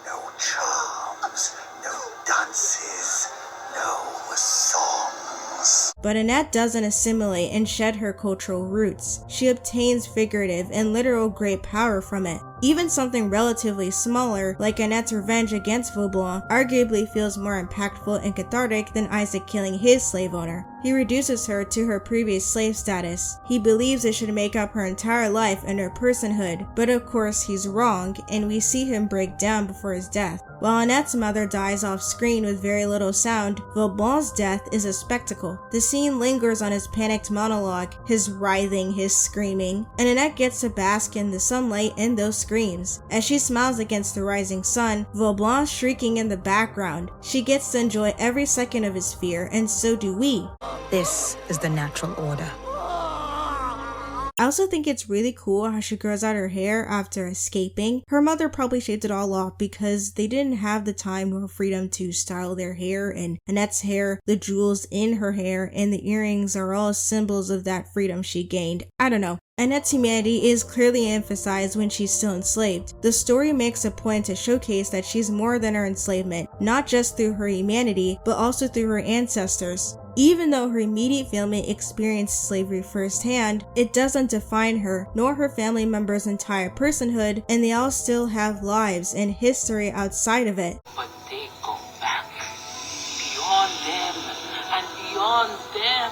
No charms, no dances, no songs. But Annette doesn't assimilate and shed her cultural roots. She obtains figurative and literal great power from it. Even something relatively smaller, like Annette's revenge against Belmont, arguably feels more impactful and cathartic than Isaac killing his slave owner. He reduces her to her previous slave status. He believes it should make up her entire life and her personhood, but of course he's wrong, and we see him break down before his death. While Annette's mother dies off screen with very little sound, Belmont's death is a spectacle. The scene lingers on his panicked monologue, his writhing, his screaming, and Annette gets to bask in the sunlight and those screams. As she smiles against the rising sun, Belmont shrieking in the background. She gets to enjoy every second of his fear, and so do we. This is the natural order. I also think it's really cool how she grows out her hair after escaping. Her mother probably shaved it all off because they didn't have the time nor freedom to style their hair, and Annette's hair, the jewels in her hair, and the earrings are all symbols of that freedom she gained. I don't know. Annette's humanity is clearly emphasized when she's still enslaved. The story makes a point to showcase that she's more than her enslavement, not just through her humanity, but also through her ancestors. Even though her immediate family experienced slavery firsthand, it doesn't define her, nor her family members' entire personhood, and they all still have lives and history outside of it. But they go back, beyond them, and beyond them,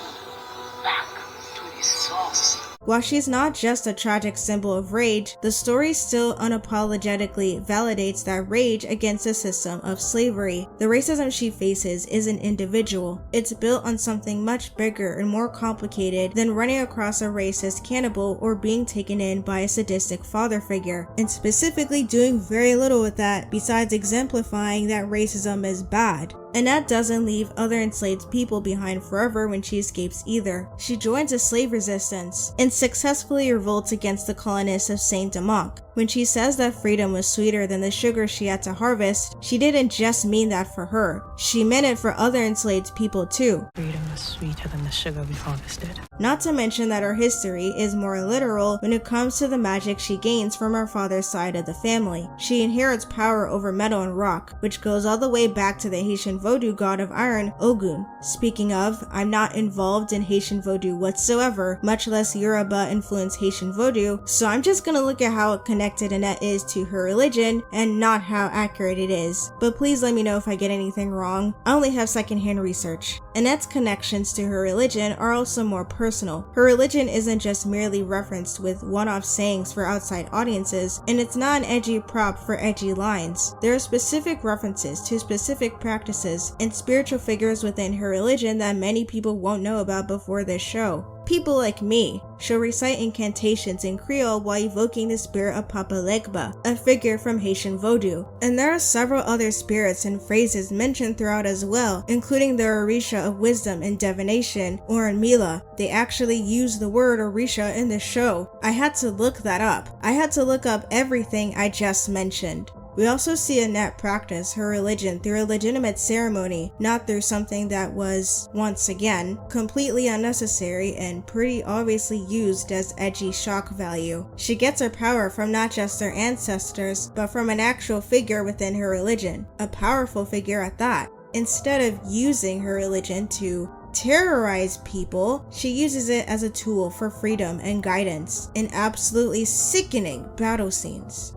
back to the source. While she's not just a tragic symbol of rage, the story still unapologetically validates that rage against the system of slavery. The racism she faces isn't individual. It's built on something much bigger and more complicated than running across a racist cannibal or being taken in by a sadistic father figure, and specifically doing very little with that besides exemplifying that racism is bad. Annette doesn't leave other enslaved people behind forever when she escapes either. She joins a slave resistance and successfully revolts against the colonists of Saint Domingue. When she says that freedom was sweeter than the sugar she had to harvest, she didn't just mean that for her. She meant it for other enslaved people too. Freedom was sweeter than the sugar we harvested. Not to mention that her history is more literal when it comes to the magic she gains from her father's side of the family. She inherits power over metal and rock, which goes all the way back to the Haitian Vodou god of iron, Ogun. Speaking of, I'm not involved in Haitian Vodou whatsoever, much less Yoruba influenced Haitian Vodou, so I'm just gonna look at how it connected Annette is to her religion and not how accurate it is. But please let me know if I get anything wrong. I only have secondhand research. Annette's connections to her religion are also more personal. Her religion isn't just merely referenced with one-off sayings for outside audiences, and it's not an edgy prop for edgy lines. There are specific references to specific practices and spiritual figures within her religion that many people won't know about before this show. People like me. She'll recite incantations in Creole while evoking the spirit of Papa Legba, a figure from Haitian Vodou. And there are several other spirits and phrases mentioned throughout as well, including the Orisha of wisdom and divination, or Mila. They actually use the word Orisha in the show. I had to look that up. I had to look up everything I just mentioned. We also see Annette practice her religion through a legitimate ceremony, not through something that was, once again, completely unnecessary and pretty obviously used as edgy shock value. She gets her power from not just her ancestors, but from an actual figure within her religion, a powerful figure at that. Instead of using her religion to terrorize people, she uses it as a tool for freedom and guidance in absolutely sickening battle scenes.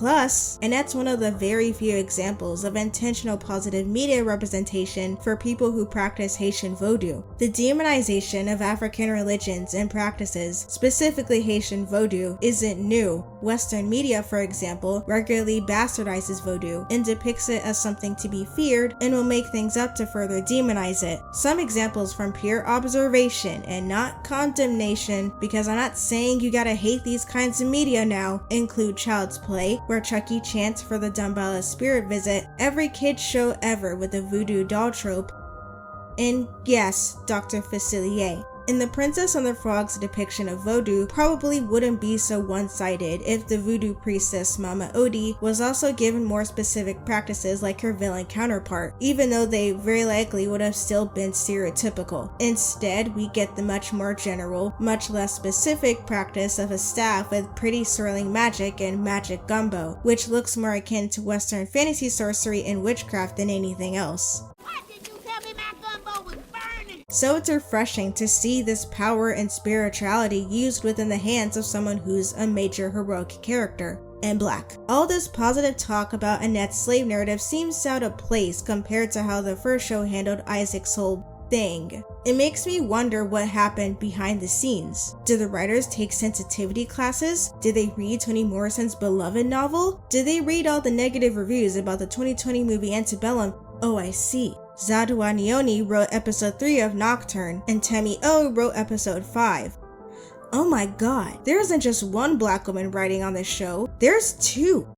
Plus, Annette's one of the very few examples of intentional positive media representation for people who practice Haitian Vodou. The demonization of African religions and practices, specifically Haitian Vodou, isn't new. Western media, for example, regularly bastardizes Vodou and depicts it as something to be feared and will make things up to further demonize it. Some examples from pure observation and not condemnation, because I'm not saying you gotta hate these kinds of media now, include Child's Play, where Chucky chants for the Dumbella spirit visit, every kid's show ever with the voodoo doll trope, and yes, Dr. Facilier. And the Princess and the Frog's depiction of Vodou probably wouldn't be so one-sided if the voodoo priestess Mama Odie was also given more specific practices like her villain counterpart, even though they very likely would have still been stereotypical. Instead, we get the much more general, much less specific practice of a staff with pretty swirling magic and magic gumbo, which looks more akin to Western fantasy sorcery and witchcraft than anything else. So it's refreshing to see this power and spirituality used within the hands of someone who's a major heroic character, and black. All this positive talk about Annette's slave narrative seems out of place compared to how the first show handled Isaac's whole thing. It makes me wonder what happened behind the scenes. Did the writers take sensitivity classes? Did they read Toni Morrison's beloved novel? Did they read all the negative reviews about the 2020 movie Antebellum? Oh, I see. Zadua Nioni wrote episode 3 of Nocturne, and Temi O wrote episode 5. Oh my god, there isn't just one black woman writing on this show, there's two!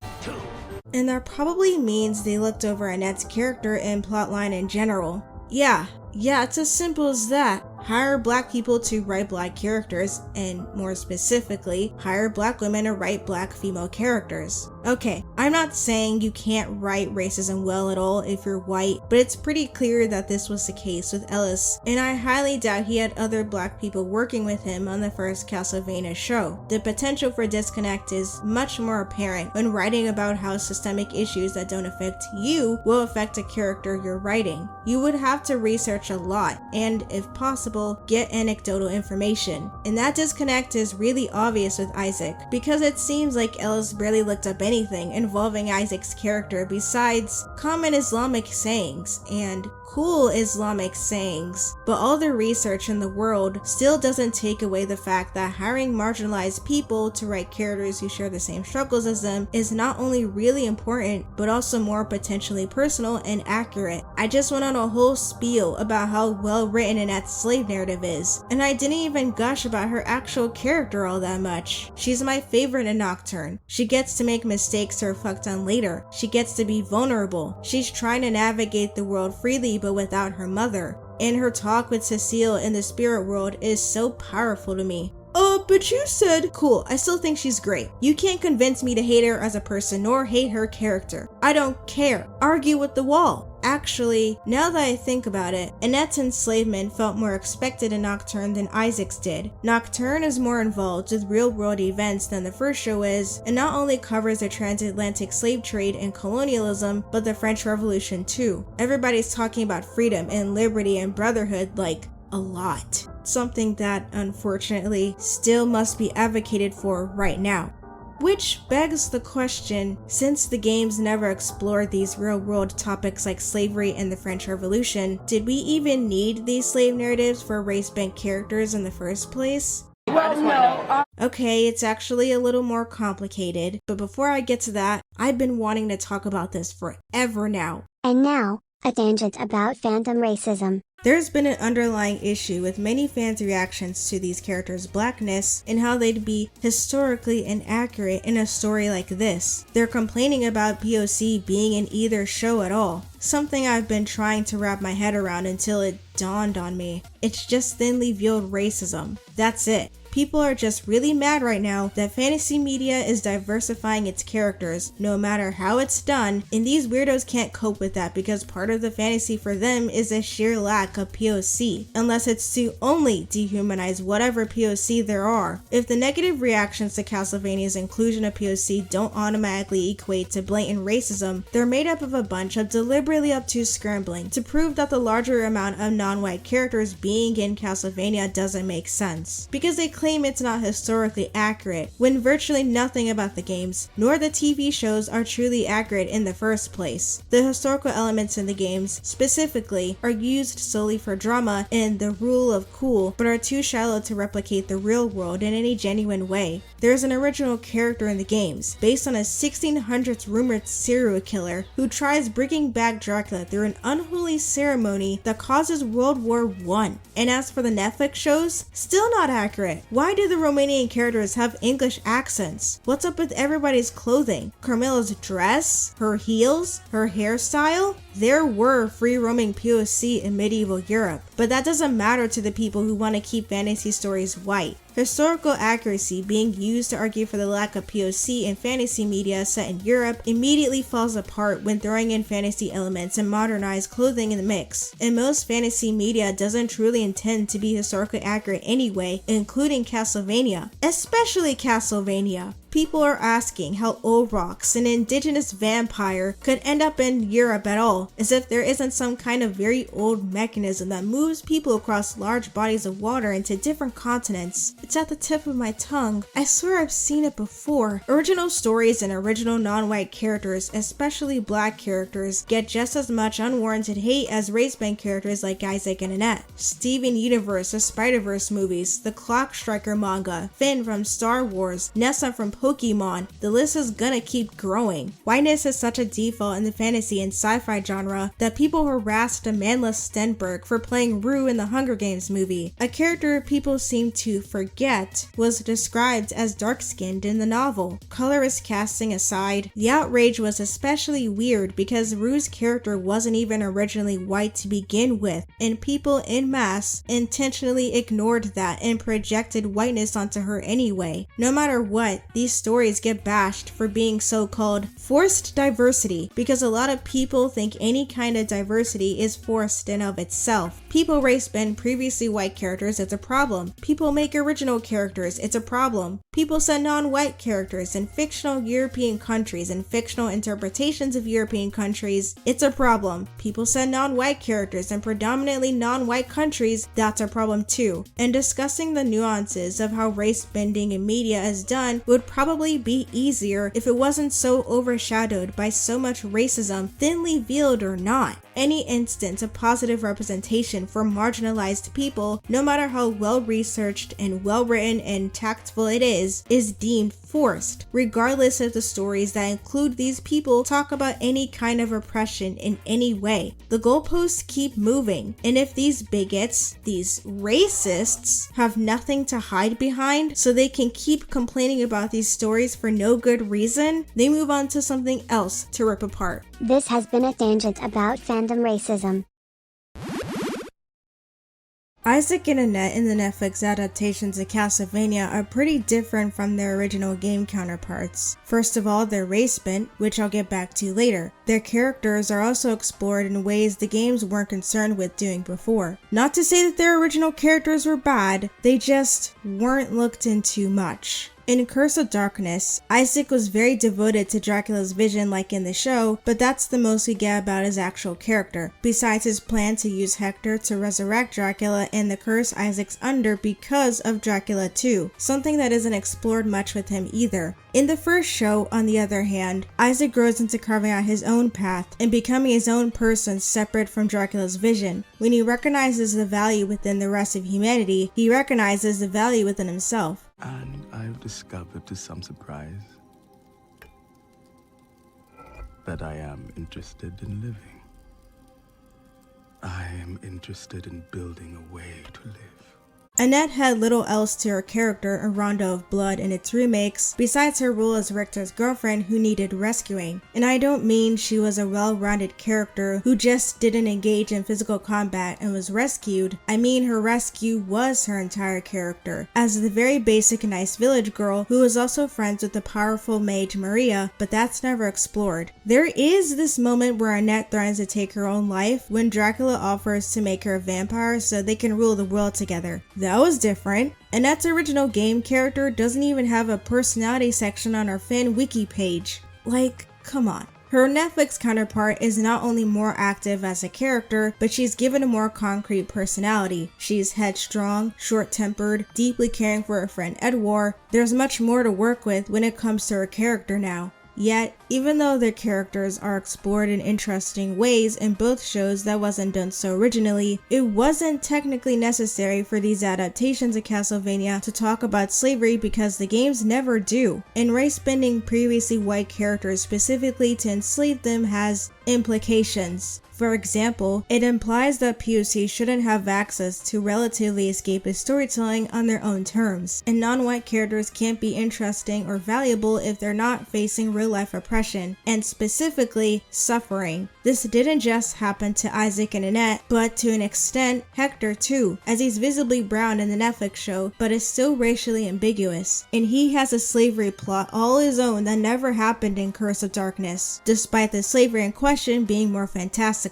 And that probably means they looked over Annette's character and plotline in general. Yeah, it's as simple as that. Hire black people to write black characters, and more specifically, hire black women to write black female characters. Okay, I'm not saying you can't write racism well at all if you're white, but it's pretty clear that this was the case with Ellis, and I highly doubt he had other black people working with him on the first Castlevania show. The potential for disconnect is much more apparent when writing about how systemic issues that don't affect you will affect a character you're writing. You would have to research a lot, and if possible, get anecdotal information. And that disconnect is really obvious with Isaac, because it seems like Ellis barely looked up anything involving Isaac's character besides common Islamic sayings and cool Islamic sayings. But all the research in the world still doesn't take away the fact that hiring marginalized people to write characters who share the same struggles as them is not only really important, but also more potentially personal and accurate. I just went on a whole spiel about how well written Annette's slave narrative is, and I didn't even gush about her actual character all that much. She's my favorite in Nocturne. She gets to make mistakes to reflect on later. She gets to be vulnerable. She's trying to navigate the world freely but without her mother. And her talk with Cecile in the spirit world is so powerful to me. Oh, but you said, cool, I still think she's great. You can't convince me to hate her as a person nor hate her character. I don't care. Argue with the wall. Actually, now that I think about it, Annette's enslavement felt more expected in Nocturne than Isaac's did. Nocturne is more involved with real-world events than the first show is, and not only covers the transatlantic slave trade and colonialism, but the French Revolution too. Everybody's talking about freedom and liberty and brotherhood like a lot. Something that, unfortunately, still must be advocated for right now. Which begs the question, since the games never explored these real-world topics like slavery and the French Revolution, did we even need these slave narratives for race-bent characters in the first place? Well, no. Okay, it's actually a little more complicated, but before I get to that, I've been wanting to talk about this forever now. And now, a tangent about fandom racism. There's been an underlying issue with many fans' reactions to these characters' blackness and how they'd be historically inaccurate in a story like this. They're complaining about POC being in either show at all, something I've been trying to wrap my head around until it dawned on me. It's just thinly veiled racism. That's it. People are just really mad right now that fantasy media is diversifying its characters, no matter how it's done, and these weirdos can't cope with that because part of the fantasy for them is a sheer lack of POC, unless it's to only dehumanize whatever POC there are. If the negative reactions to Castlevania's inclusion of POC don't automatically equate to blatant racism, they're made up of a bunch of deliberately obtuse scrambling to prove that the larger amount of non-white characters being in Castlevania doesn't make sense, because they claim it's not historically accurate, when virtually nothing about the games, nor the TV shows are truly accurate in the first place. The historical elements in the games, specifically, are used solely for drama and the rule of cool, but are too shallow to replicate the real world in any genuine way. There's an original character in the games, based on a 1600s rumored serial killer who tries bringing back Dracula through an unholy ceremony that causes World War I. And as for the Netflix shows, still not accurate. Why do the Romanian characters have English accents? What's up with everybody's clothing? Carmilla's dress? Her heels? Her hairstyle? There were free-roaming POC in medieval Europe, but that doesn't matter to the people who want to keep fantasy stories white. Historical accuracy being used to argue for the lack of POC in fantasy media set in Europe immediately falls apart when throwing in fantasy elements and modernized clothing in the mix. And most fantasy media doesn't truly intend to be historically accurate anyway, including Castlevania. Especially Castlevania. People are asking how Olrox, an indigenous vampire, could end up in Europe at all, as if there isn't some kind of very old mechanism that moves people across large bodies of water into different continents. It's at the tip of my tongue. I swear I've seen it before. Original stories and original non-white characters, especially black characters, get just as much unwarranted hate as race-band characters like Isaac and Annette. Steven Universe, the Spider-Verse movies, the Clock Striker manga, Finn from Star Wars, Nessa from Pokemon, the list is gonna keep growing. Whiteness is such a default in the fantasy and sci-fi genre that people harassed Amandla Stenberg for playing Rue in the Hunger Games movie. A character people seem to forget was described as dark-skinned in the novel. Colorist casting aside, the outrage was especially weird because Rue's character wasn't even originally white to begin with, and people en masse intentionally ignored that and projected whiteness onto her anyway. No matter what, these stories get bashed for being so-called forced diversity because a lot of people think any kind of diversity is forced in of itself. People race bend previously white characters, it's a problem. People make original characters, it's a problem. People set non-white characters in fictional European countries and fictional interpretations of European countries, it's a problem. People set non-white characters in predominantly non-white countries, that's a problem too. And discussing the nuances of how race bending in media is done would probably be easier if it wasn't so overshadowed by so much racism, thinly veiled or not. Any instance of positive representation for marginalized people, no matter how well researched and well written and tactful it is deemed forced, regardless if the stories that include these people talk about any kind of oppression in any way. The goalposts keep moving, and if these bigots, these racists, have nothing to hide behind so they can keep complaining about these stories for no good reason, they move on to something else to rip apart. This has been a tangent about fandom racism. Isaac and Annette in the Netflix adaptations of Castlevania are pretty different from their original game counterparts. First of all, they're race-bent, which I'll get back to later. Their characters are also explored in ways the games weren't concerned with doing before. Not to say that their original characters were bad, they just weren't looked into much. In Curse of Darkness, Isaac was very devoted to Dracula's vision like in the show, but that's the most we get about his actual character, besides his plan to use Richter to resurrect Dracula and the curse Isaac's under because of Dracula 2, something that isn't explored much with him either. In the first show, on the other hand, Isaac grows into carving out his own path and becoming his own person separate from Dracula's vision. When he recognizes the value within the rest of humanity, he recognizes the value within himself. And I've discovered to some surprise that I am interested in living. I am interested in building a way to live. Annette had little else to her character in Rondo of Blood and its remakes, besides her role as Richter's girlfriend who needed rescuing. And I don't mean she was a well-rounded character who just didn't engage in physical combat and was rescued. I mean her rescue was her entire character, as the very basic nice village girl who was also friends with the powerful mage Maria, but that's never explored. There is this moment where Annette threatens to take her own life when Dracula offers to make her a vampire so they can rule the world together. That was different. Annette's original game character doesn't even have a personality section on her fan wiki page. Like, come on. Her Netflix counterpart is not only more active as a character, but she's given a more concrete personality. She's headstrong, short-tempered, deeply caring for her friend Edward. There's much more to work with when it comes to her character now. Yet, even though their characters are explored in interesting ways in both shows that wasn't done so originally, it wasn't technically necessary for these adaptations of Castlevania to talk about slavery because the games never do, and race-bending previously white characters specifically to enslave them has implications. For example, it implies that POC shouldn't have access to relatively escapist storytelling on their own terms, and non-white characters can't be interesting or valuable if they're not facing real-life oppression, and specifically, suffering. This didn't just happen to Isaac and Annette, but to an extent, Richter too, as he's visibly brown in the Netflix show, but is still racially ambiguous, and he has a slavery plot all his own that never happened in Curse of Darkness, despite the slavery in question being more fantastical.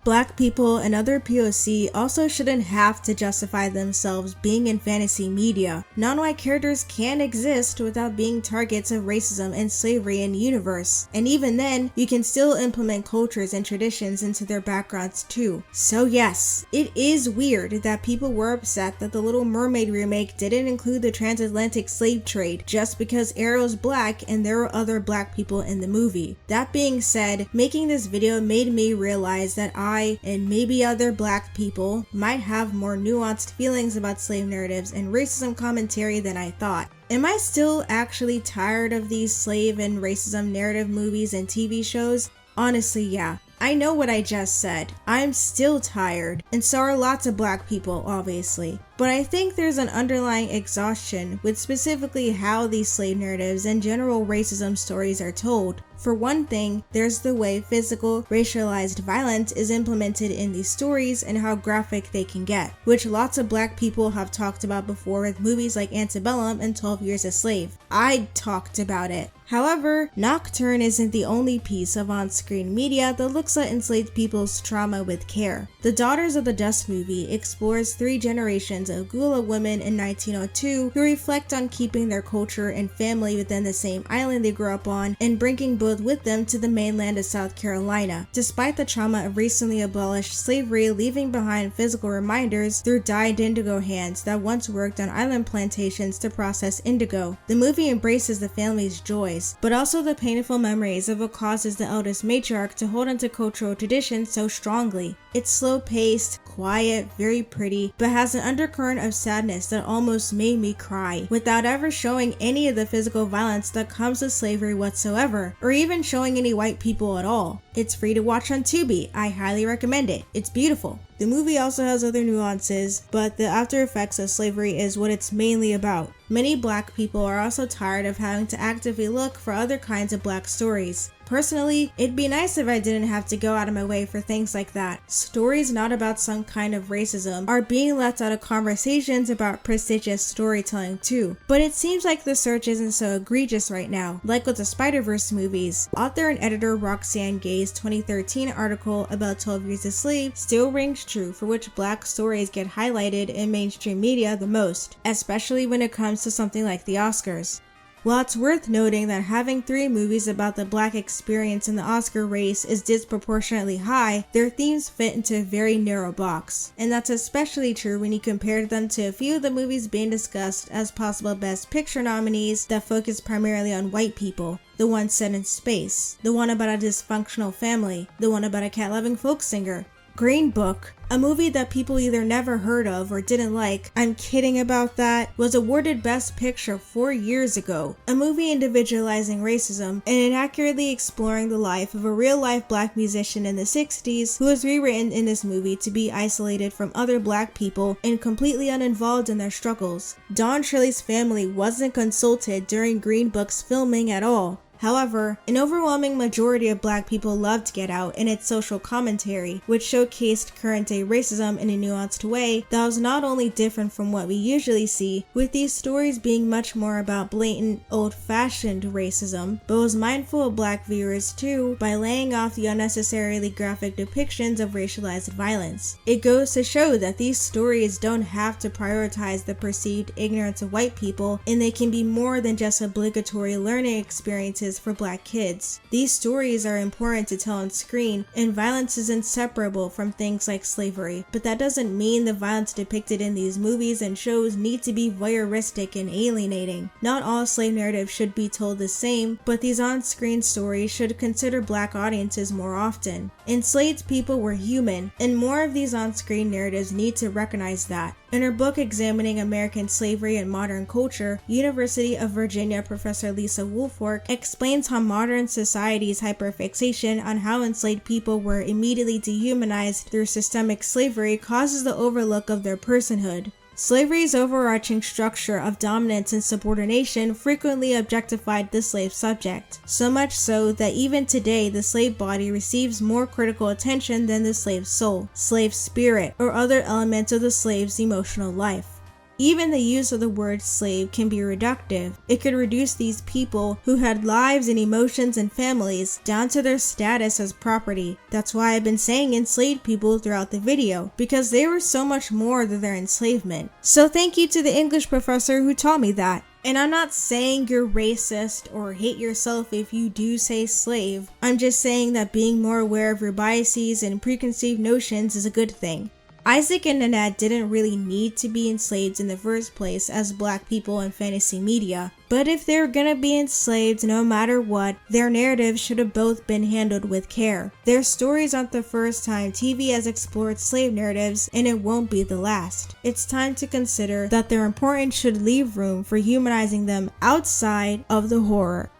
Black people and other POC also shouldn't have to justify themselves being in fantasy media. Non-white characters can exist without being targets of racism and slavery in the universe, and even then, you can still implement cultures and traditions into their backgrounds too. So yes, it is weird that people were upset that the Little Mermaid remake didn't include the transatlantic slave trade just because Ariel's black and there were other black people in the movie. That being said, making this video made me realize that I and maybe other black people might have more nuanced feelings about slave narratives and racism commentary than I thought. Am I still actually tired of these slave and racism narrative movies and TV shows? Honestly, yeah. I know what I just said. I'm still tired, and so are lots of black people, obviously. But I think there's an underlying exhaustion with specifically how these slave narratives and general racism stories are told. For one thing, there's the way physical, racialized violence is implemented in these stories and how graphic they can get, which lots of black people have talked about before with movies like Antebellum and 12 Years a Slave. I talked about it. However, Nocturne isn't the only piece of on-screen media that looks at enslaved people's trauma with care. The Daughters of the Dust movie explores 3 generations of Gula women in 1902 who reflect on keeping their culture and family within the same island they grew up on and bringing both with them to the mainland of South Carolina, despite the trauma of recently abolished slavery leaving behind physical reminders through dyed indigo hands that once worked on island plantations to process indigo. The movie embraces the family's joys, but also the painful memories of what causes the eldest matriarch to hold onto cultural traditions so strongly. It's slow-paced, quiet, very pretty, but has an undercurrent of sadness that almost made me cry, without ever showing any of the physical violence that comes with slavery whatsoever, or even showing any white people at all. It's free to watch on Tubi. I highly recommend it. It's beautiful. The movie also has other nuances, but the after effects of slavery is what it's mainly about. Many black people are also tired of having to actively look for other kinds of black stories. Personally, it'd be nice if I didn't have to go out of my way for things like that. Stories not about some kind of racism are being left out of conversations about prestigious storytelling too. But it seems like the search isn't so egregious right now, like with the Spider-Verse movies. Author and editor Roxane Gay's 2013 article about 12 Years a Slave still rings true for which black stories get highlighted in mainstream media the most, especially when it comes to something like the Oscars. While it's worth noting that having 3 movies about the black experience in the Oscar race is disproportionately high, their themes fit into a very narrow box. And that's especially true when you compare them to a few of the movies being discussed as possible Best Picture nominees that focus primarily on white people. The one set in space, the one about a dysfunctional family, the one about a cat-loving folk singer. Green Book, a movie that people either never heard of or didn't like, I'm kidding about that, was awarded Best Picture 4 years ago. A movie individualizing racism and inaccurately exploring the life of a real-life black musician in the 60s who was rewritten in this movie to be isolated from other black people and completely uninvolved in their struggles. Don Shirley's family wasn't consulted during Green Book's filming at all. However, an overwhelming majority of black people loved Get Out and its social commentary, which showcased current-day racism in a nuanced way that was not only different from what we usually see, with these stories being much more about blatant, old-fashioned racism, but was mindful of black viewers too by laying off the unnecessarily graphic depictions of racialized violence. It goes to show that these stories don't have to prioritize the perceived ignorance of white people, and they can be more than just obligatory learning experiences experiences for Black kids. These stories are important to tell on screen, and violence is inseparable from things like slavery, but that doesn't mean the violence depicted in these movies and shows need to be voyeuristic and alienating. Not all slave narratives should be told the same, but these on-screen stories should consider Black audiences more often. Enslaved people were human, and more of these on-screen narratives need to recognize that. In her book examining American slavery and modern culture, University of Virginia professor Lisa Woolfork explains how modern society's hyperfixation on how enslaved people were immediately dehumanized through systemic slavery causes the overlook of their personhood. Slavery's overarching structure of dominance and subordination frequently objectified the slave subject, so much so that even today the slave body receives more critical attention than the slave soul, slave spirit, or other elements of the slave's emotional life. Even the use of the word slave can be reductive. It could reduce these people who had lives and emotions and families down to their status as property. That's why I've been saying enslaved people throughout the video, because they were so much more than their enslavement. So thank you to the English professor who taught me that. And I'm not saying you're racist or hate yourself if you do say slave. I'm just saying that being more aware of your biases and preconceived notions is a good thing. Isaac and Annette didn't really need to be enslaved in the first place as Black people in fantasy media, but if they're gonna be enslaved no matter what, their narratives should have both been handled with care. Their stories aren't the first time TV has explored slave narratives, and it won't be the last. It's time to consider that their importance should leave room for humanizing them outside of the horror.